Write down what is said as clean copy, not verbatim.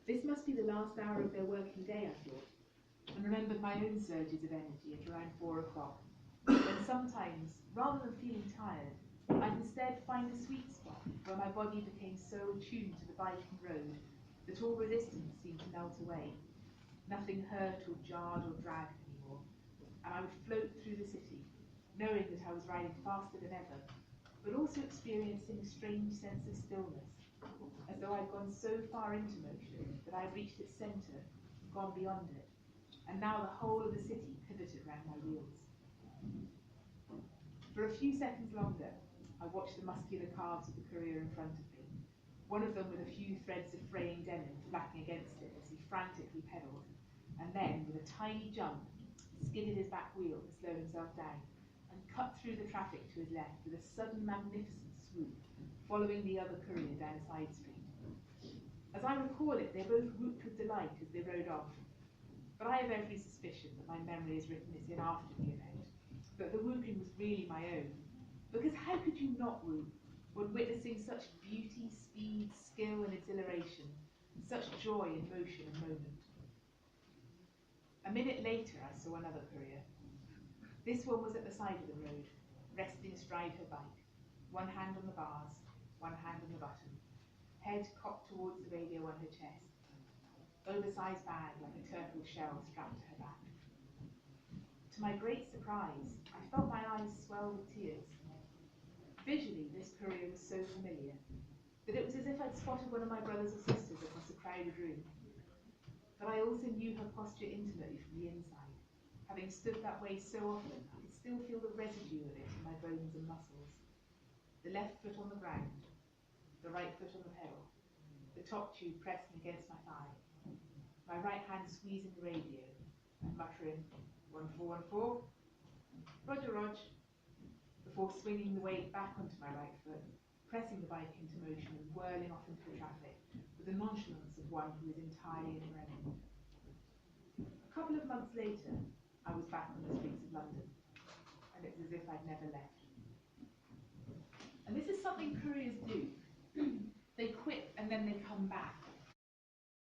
This must be the last hour of their working day, I thought, and remembered my own surges of energy at around 4 o'clock, when sometimes, rather than feeling tired, I'd instead find a sweet spot where my body became so attuned to the bike and road that all resistance seemed to melt away. Nothing hurt or jarred or dragged anymore, and I would float through the city, knowing that I was riding faster than ever, but also experiencing a strange sense of stillness, as though I'd gone so far into motion that I had reached its centre, gone beyond it, and now the whole of the city pivoted round my wheels. For a few seconds longer, I watched the muscular calves of the Courier in front of me, one of them with a few threads of fraying denim flapping against it as he frantically pedalled, and then, with a tiny jump, skidded his back wheel to slow himself down, and cut through the traffic to his left with a sudden magnificent swoop, following the other Courier down a side street. As I recall it, they both whooped with delight as they rode off, but I have every suspicion that my memory has written this in after the event, that the whooping was really my own, because how could you not whoop when witnessing such beauty, speed, skill and exhilaration, such joy in motion and moment? A minute later I saw another Courier. This one was at the side of the road, resting astride her bike, one hand on the bars, one hand on the button, head cocked towards the radio on her chest, oversized bag like a turtle shell strapped to her back. To my great surprise, I felt my eyes swell with tears. Visually, this Courier was so familiar that it was as if I'd spotted one of my brothers or sisters across a crowded room. But I also knew her posture intimately from the inside. Having stood that way so often, I could still feel the residue of it in my bones and muscles. The left foot on the ground, the right foot on the pedal, the top tube pressing against my thigh, my right hand squeezing the radio and muttering, 1414, Roger, Rog, before swinging the weight back onto my right foot, pressing the bike into motion and whirling off into the traffic with the nonchalance of one who is entirely enthroned. A couple of months later, I was back on the streets of London, and it was as if I'd never left. And this is something Couriers do. They quit and then they come back.